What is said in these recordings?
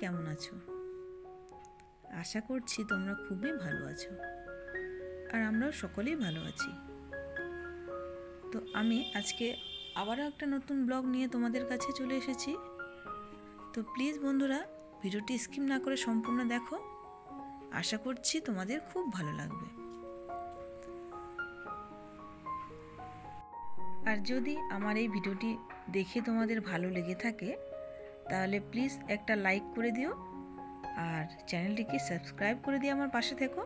কেমন আছো? আশা করছি তোমরা খুবই ভালো আছো, আর আমরাও সকলেই ভালো আছি। তো আমি আজকে আবারও একটা নতুন ব্লগ নিয়ে তোমাদের কাছে চলে এসেছি। তো প্লিজ বন্ধুরা, ভিডিওটি স্কিপ না করে সম্পূর্ণ দেখো। আশা করছি তোমাদের খুব ভালো লাগবে। আর যদি আমার এই ভিডিওটি দেখে তোমাদের ভালো লেগে থাকে তাহলে প্লিজ একটা লাইক করে দিও, আর চ্যানেলটিকে সাবস্ক্রাইব করে দিয়ে আমার পাশে থেকো,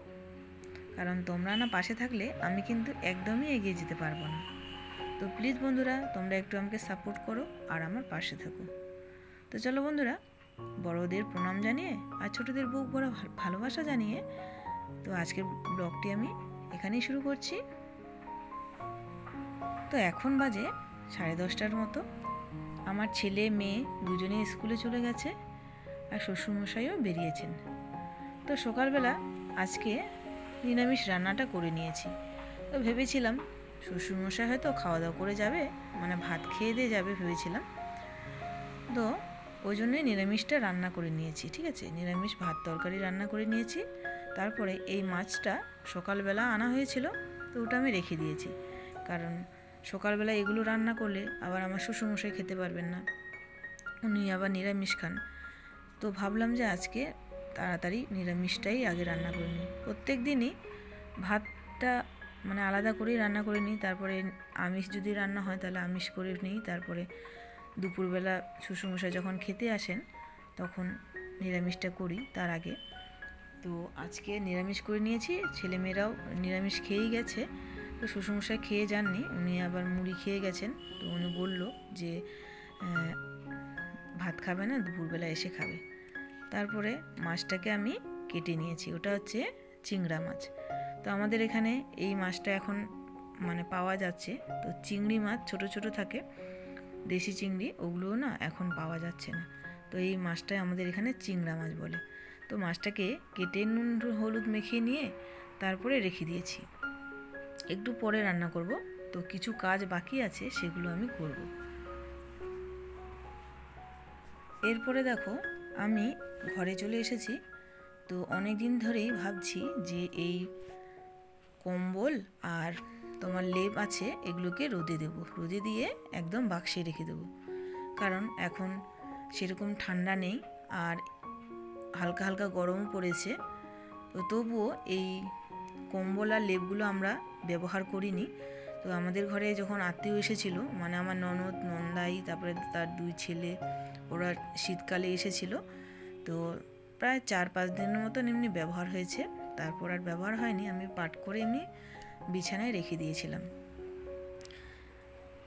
কারণ তোমরা না পাশে থাকলে আমি কিন্তু একদমই এগিয়ে যেতে পারবো না। তো প্লিজ বন্ধুরা, তোমরা একটু আমাকে সাপোর্ট করো আর আমার পাশে থাকো। তো চলো বন্ধুরা, বড়দের প্রণাম জানিয়ে আর ছোটদের বুক ভরা ভালোবাসা জানিয়ে তো আজকের ব্লগটি আমি এখানেই শুরু করছি। তো এখন বাজে 10:30টার মতো। আমার ছেলে মেয়ে দুজনেই স্কুলে চলে গেছে, আর শ্বশুরমশাইও বেরিয়েছেন। তো সকালবেলা আজকে নিরামিষ রান্নাটা করে নিয়েছি। তো ভেবেছিলাম শ্বশুরমশাই হয়তো খাওয়া দাওয়া করে যাবে, মানে ভাত খেয়ে দিয়ে যাবে ভেবেছিলাম। তো ওই জন্যই নিরামিষটা রান্না করে নিয়েছি। ঠিক আছে, নিরামিষ ভাত তরকারি রান্না করে নিয়েছি। তারপরে এই মাছটা সকালবেলা আনা হয়েছিল, তো ওটা আমি রেখে দিয়েছি, কারণ সকালবেলা এগুলো রান্না করলে আবার আমার শ্বশুরমশাই খেতে পারবেন না, উনি আবার নিরামিষ খান। তো ভাবলাম যে আজকে তাড়াতাড়ি নিরামিষটাই আগে রান্না করে নিই। প্রত্যেক দিনই ভাতটা মানে আলাদা করেই রান্না করে নিই, তারপরে আমিষ যদি রান্না হয় তাহলে আমিষ করে নিই, তারপরে দুপুরবেলা শ্বশুরমশাই যখন খেতে আসেন তখন নিরামিষটা করি তার আগে। তো আজকে নিরামিষ করে নিয়েছি, ছেলেমেয়েরাও নিরামিষ খেয়েই গেছে। তো শ্বশুরমশাই খেয়ে যাননি, উনি আবার মুড়ি খেয়ে গেছেন। তো উনি বলল যে ভাত খাবে না, দুপুরবেলা এসে খাবে। তারপরে মাছটাকে আমি কেটে নিয়েছি, ওটা হচ্ছে চিংড়া মাছ। তো আমাদের এখানে এই মাছটা এখন মানে পাওয়া যাচ্ছে। তো চিংড়ি মাছ ছোট ছোট থাকে, দেশি চিংড়ি, ওগুলোও না এখন পাওয়া যাচ্ছে না। তো এই মাছটাই আমাদের এখানে চিংড়া মাছ বলে। তো মাছটাকে কেটে নুন হলুদ মেখে নিয়ে তারপরে রেখে দিয়েছি, একটু পরে রান্না করব। তো কিছু কাজ বাকি আছে, সেগুলো আমি করব। এরপরে দেখো আমি ঘরে চলে এসেছি। তো অনেক দিন ধরেই ভাবছি যে এই কম্বল আর তোমার লেপ আছে এগুলোকে রোদে দেব, রোদে দিয়ে একদম বাক্সে রেখে দেবো, কারণ এখন সেরকম ঠান্ডা নেই আর হালকা হালকা গরমও পড়েছে। তো তবুও এই কম্বল আর লেপগুলো আমরা ব্যবহার করিনি। তো আমাদের ঘরে যখন আত্মীয় এসেছিলো, মানে আমার ননদ নন্দাই তারপরে তার 2 ছেলে, ওরা শীতকালে এসেছিল। তো প্রায় 4-5 দিনের মতন এমনি ব্যবহার হয়েছে, তারপর আর ব্যবহার হয়নি। আমি পাট করে এমনি বিছানায় রেখে দিয়েছিলাম।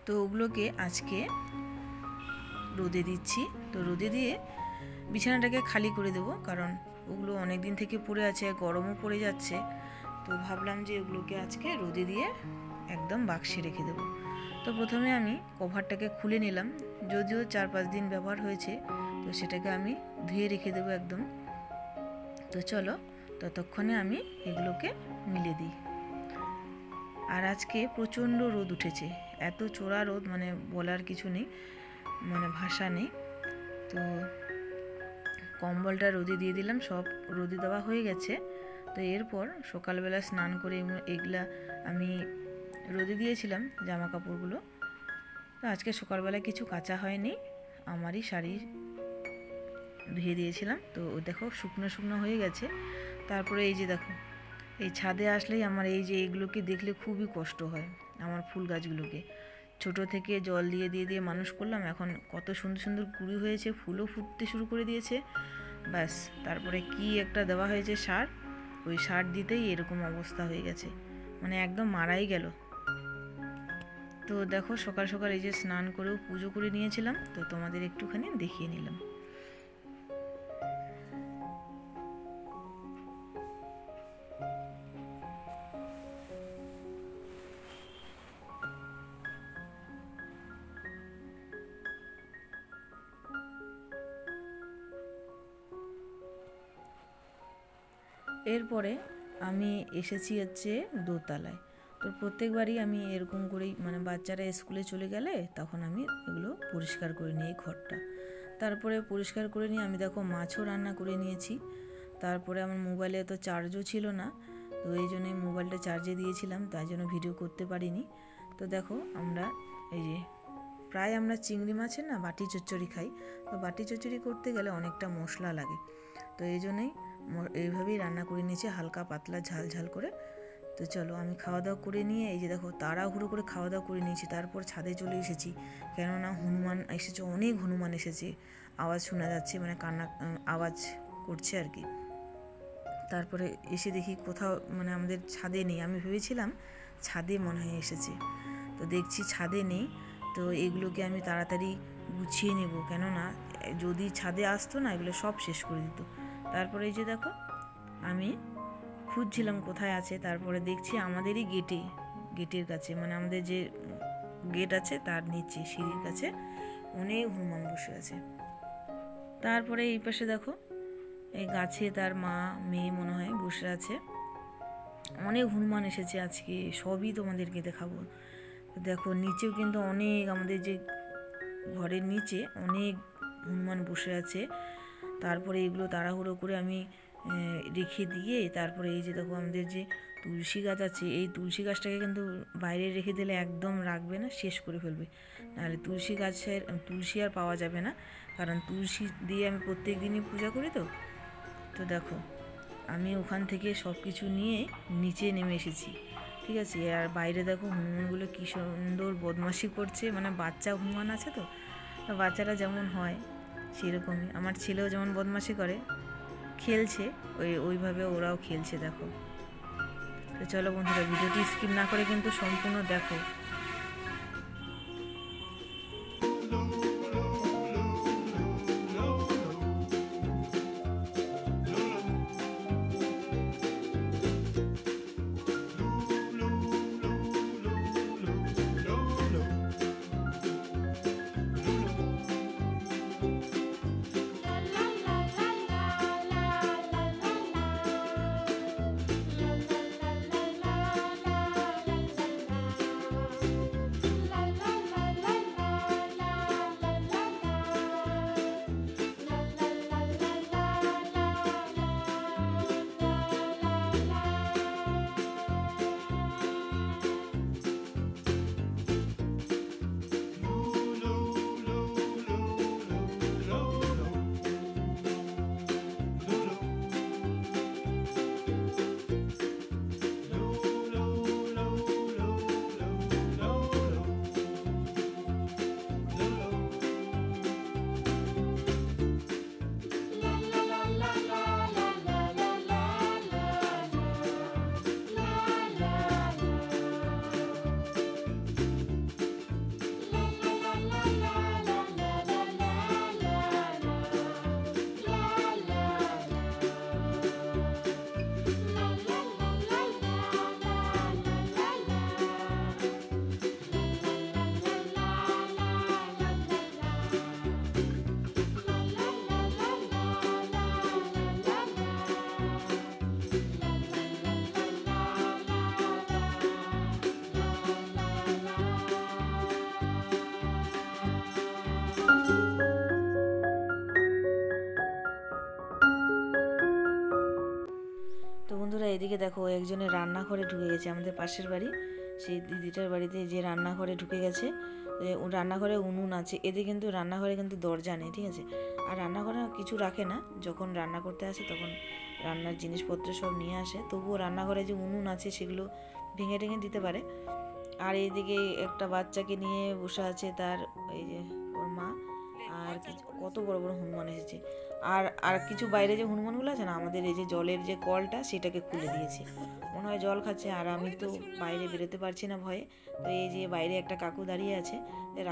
তো ওগুলোকে আজকে রোদে দিচ্ছি। তো রোদে দিয়ে বিছানাটাকে খালি করে দেবো, কারণ ওগুলো অনেক দিন থেকে পড়ে আছে, গরমও পড়ে যাচ্ছে। তো ভাবলাম যে ওগুলোকে আজকে রোদে দিয়ে একদম বাক্সে রেখে দেবো। তো প্রথমে আমি কভারটাকে খুলে নিলাম, যদিও 4-5 দিন ব্যবহার হয়েছে। তো সেটাকে আমি ধুয়ে রেখে দেবো একদম। তো চলো ততক্ষণে আমি এগুলোকে মিলে দিই। আর আজকে প্রচণ্ড রোদ উঠেছে, এত চড়া রোদ মানে বলার কিছু নেই, মানে ভাষা নেই। তো কম্বলটা রোদে দিয়ে দিলাম, সব রোদে দেওয়া হয়ে গেছে। তো এরপর সকালবেলা স্নান করে এগুলা আমি রোদে দিয়েছিলাম জামা কাপড়গুলো। তো আজকে সকালবেলা কিছু কাচা হয়নি, আমারই শাড়ি ধুয়ে দিয়েছিলাম। তো দেখো শুকনো শুকনো হয়ে গেছে। তারপরে এই যে দেখো, এই ছাদে আসলেই আমার এই যে এইগুলোকে দেখলে খুবই কষ্ট হয়। আমার ফুল গাছগুলোকে ছোট থেকে জল দিয়ে দিয়ে দিয়ে মানুষ করলাম, এখন কত সুন্দর সুন্দর কুঁড়ি হয়েছে, ফুলও ফুটতে শুরু করে দিয়েছে। ব্যাস, তারপরে কি একটা দেওয়া হয়েছে সার, ওই সার দিতেই এরকম অবস্থা হয়ে গেছে, মানে একদম মারাই গেল। তো দেখো সকাল সকাল এই যে স্নান করেও পুজো করে নিয়েছিলাম, তো তোমাদের একটুখানি দেখিয়ে নিলাম। এরপরে আমি এসেছি হচ্ছে দোতলায়। তো প্রত্যেকবারই আমি এরকম করেই, মানে বাচ্চারা স্কুলে চলে গেলে তখন আমি এগুলো পরিষ্কার করে নিই ঘরটা। তারপরে পরিষ্কার করে নিয়ে আমি দেখো মাছও রান্না করে নিয়েছি। তারপরে আমার মোবাইলে তো চার্জও ছিল না, তো এই জন্যই মোবাইলটা চার্জে দিয়েছিলাম, তাই জন্য ভিডিও করতে পারিনি। তো দেখো আমরা এই যে প্রায় আমরা চিংড়ি মাছের না বাটি চচ্চড়ি খাই, তো বাটি চচ্চড়ি করতে গেলে অনেকটা মশলা লাগে, তো এই জন্যই এইভাবেই রান্না করে নিয়েছি, হালকা পাতলা ঝাল ঝাল করে। তো চলো আমি খাওয়া দাওয়া করে নিয়ে এই যে দেখো তাড়াহুড়ো করে খাওয়া দাওয়া করে নিয়েছি, তারপর ছাদে চলে এসেছি, কেননা হনুমান এসেছে, অনেক হনুমান এসেছে, আওয়াজ শোনা যাচ্ছে, মানে কান্না আওয়াজ করছে আর কি। তারপরে এসে দেখি কোথাও মানে আমাদের ছাদে নেই, আমি ভেবেছিলাম ছাদে মনে হয় এসেছে, তো দেখছি ছাদে নেই। তো এগুলোকে আমি তাড়াতাড়ি গুছিয়ে নেব, কেননা যদি ছাদে আসতো না এগুলো সব শেষ করে দিত। তারপরে এই যে দেখো আমি খুঁজছিলাম কোথায় আছে, তারপরে দেখছি আমাদেরই গেটের কাছে, মানে আমাদের যে গেট আছে তার নিচে সিঁড়ির কাছে অনেক হনুমান বসে আছে। তারপরে এই পাশে দেখো এই গাছে তার মা মেয়ে মনে হয় বসে আছে, অনেক হনুমান এসেছে আজকে, সবই তোমাদেরকে দেখাবো। দেখো নিচেও কিন্তু অনেক, আমাদের যে ঘরের নিচে অনেক হনুমান বসে আছে। তারপরে এগুলো তাড়াহুড়ো করে আমি রেখে দিয়ে, তারপরে এই যে দেখো আমাদের যে তুলসী গাছ আছে, এই তুলসী গাছটাকে কিন্তু বাইরে রেখে দিলে একদম রাখবে না, শেষ করে ফেলবে, নাহলে তুলসী গাছের তুলসী আর পাওয়া যাবে না, কারণ তুলসী দিয়ে আমি প্রত্যেক দিনই পূজা করি। তো তো দেখো আমি ওখান থেকে সব কিছু নিয়ে নিচে নেমে এসেছি, ঠিক আছে। আর বাইরে দেখো হনুমানগুলো কী সুন্দর বদমাশি করছে, মানে বাচ্চা হনুমান আছে, তো বাচ্চারা যেমন হয় সেরকমই, আমার ছেলেও যেমন বদমাশি করে, খেলছে ওইভাবে ওরাও খেলছে দেখো। তো চলো বন্ধুরা, ভিডিওটি স্কিপ না করে কিন্তু সম্পূর্ণ দেখো। তো বন্ধুরা এদিকে দেখো একজনের রান্নাঘরে ঢুকে গেছে, আমাদের পাশের বাড়ি সেই দিদিটার বাড়িতে যে রান্নাঘরে ঢুকে গেছে, রান্নাঘরে উনুন আছে, এদের কিন্তু রান্নাঘরে কিন্তু দরজা নেই, ঠিক আছে। আর রান্নাঘরে কিছু রাখে না, যখন রান্না করতে আসে তখন রান্নার জিনিসপত্র সব নিয়ে আসে, তবুও রান্নাঘরে যে উনুন আছে সেগুলো ভেঙে টেঙে দিতে পারে। আর এইদিকে একটা বাচ্চাকে নিয়ে বসে আছে তার এই যে ওর মা, আর কত বড় বড় হনুমান এসেছে। আর কিছু বাইরে যে হনুমানগুলো আছে না, আমাদের এই যে জলের যে কলটা সেটাকে খুলে দিয়েছে, মনে হয় জল খাচ্ছে, আর আমি তো বাইরে বেরোতে পারছি না ভয়ে। তো এই যে বাইরে একটা কাকু দাঁড়িয়ে আছে,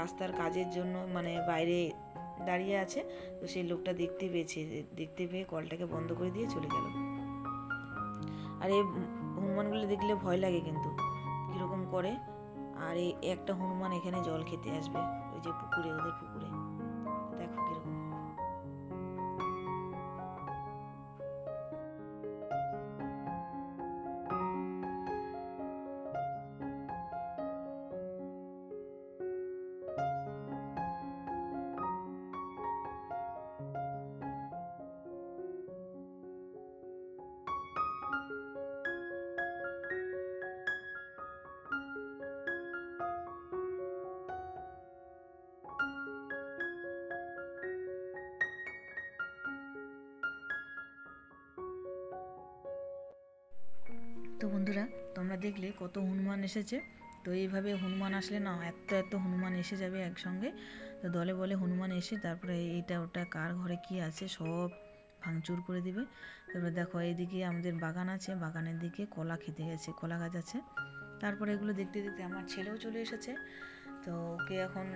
রাস্তার কাজের জন্য মানে বাইরে দাঁড়িয়ে আছে, তো সেই লোকটা দেখতে পেয়েছে, দেখতে পেয়ে কলটাকে বন্ধ করে দিয়ে চলে গেল। আর এই হনুমানগুলো দেখলে ভয় লাগে কিন্তু কীরকম করে। আর এই একটা হনুমান এখানে জল খেতে আসবে, ওই যে পুকুরে, ওদের পুকুরে, দেখো কীরকম। তো বন্ধুরা, তোমরা দেখলে কত হনুমান এসেছে। তো এইভাবে হনুমান আসলে না এত এত হনুমান এসে যাবে একসঙ্গে। তো দলে বলে হনুমান এসে তারপরে এইটা ওটা কার ঘরে কি আছে সব ভাঙচুর করে দিবে। তারপরে দেখো এইদিকে আমাদের বাগান আছে, বাগানের দিকে কলা খেতে গেছে, কলা গাছ আছে। তারপরে এগুলো দেখতে দেখতে আমার ছেলেও চলে এসেছে। তো ওকে এখন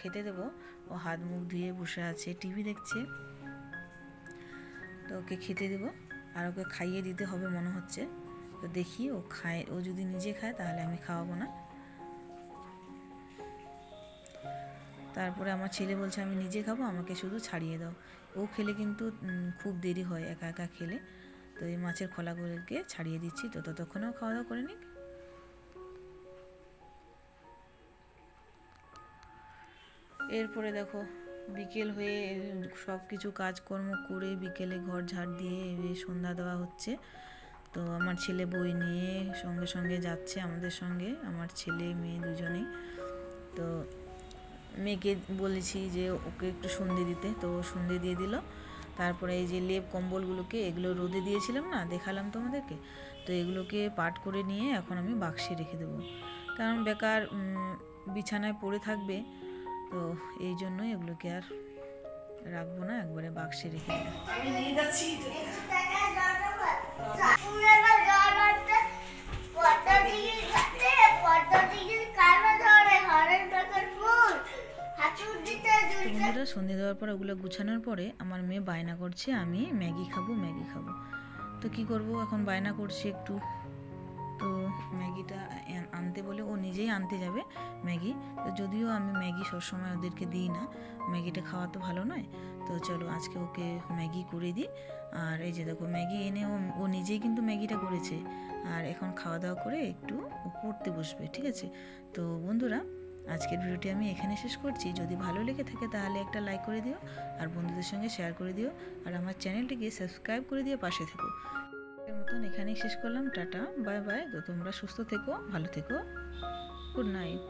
খেতে দেবো। ও হাত মুখ ধুয়ে বসে আছে, টিভি দেখছে। তো ওকে খেতে দেবো আর ওকে খাইয়ে দিতে হবে মনে হচ্ছে। তো দেখি ও খায়, ও যদি নিজে খায় তাহলে আমি খাওয়াবো না। তারপরে আমার ছেলে বলছে আমি নিজে খাবো, আমাকে শুধু ছাড়িয়ে দাও। ও খেলে কিন্তু খুব দেরি হয় একা একা খেলে। তো এই মাছের খোলাগুলোকে ছাড়িয়ে দিচ্ছি, তো ততক্ষণেও খাওয়া দাওয়া করে নিক। এরপরে দেখো বিকেল হয়ে সব কিছু কাজকর্ম করে বিকেলে ঘর ঝাড় দিয়ে সন্ধ্যা দেওয়া হচ্ছে। তো আমার ছেলে বই নিয়ে সঙ্গে সঙ্গে যাচ্ছে আমাদের সঙ্গে, আমার ছেলে মেয়ে দুজনেই। তো মেয়েকে বলেছি যে ওকে একটু সন্ধে দিতে, তো সন্ধে দিয়ে দিল। তারপরে এই যে লেপ কম্বলগুলোকে এগুলো রোদে দিয়েছিলাম না, দেখালাম তোমাদেরকে। তো এগুলোকে পাট করে নিয়ে এখন আমি বাক্সে রেখে দেবো, কারণ বেকার বিছানায় পড়ে থাকবে। তো এই জন্যই এগুলোকে আর রাখবো না, একবারে বাক্সে রেখে দেবো। আমি নিয়ে যাচ্ছি। বন্ধুরা, সন্ধে দেওয়ার পর ওগুলো গুছানোর পরে আমার মেয়ে বায়না করছে আমি ম্যাগি খাবো, ম্যাগি খাবো। তো কি করব, এখন বায়না করছে একটু। তো ম্যাগিটা আনতে বলে ও নিজেই আনতে যাবে ম্যাগি। তো যদিও আমি ম্যাগি সবসময় ওদেরকে দিই না, ম্যাগিটা খাওয়া তো ভালো নয়। তো চলো আজকে ওকে ম্যাগি করে দিই। আর এই যে দেখো ম্যাগি এনে ও নিজেই কিন্তু ম্যাগিটা করেছে। আর এখন খাওয়া দাওয়া করে একটু পড়তে বসবে, ঠিক আছে? তো বন্ধুরা, আজকের ভিডিওটি আমি এখানে শেষ করছি। যদি ভালো লেগে থাকে তাহলে একটা লাইক করে দিও, আর বন্ধুদের সঙ্গে শেয়ার করে দিও, আর আমার চ্যানেলটিকে সাবস্ক্রাইব করে দিয়ে পাশে থেকো। এর মতন এখানেই শেষ করলাম। Tata, bye bye. তো তোমরা সুস্থ থেকো, ভালো থেকো, গুড নাইট।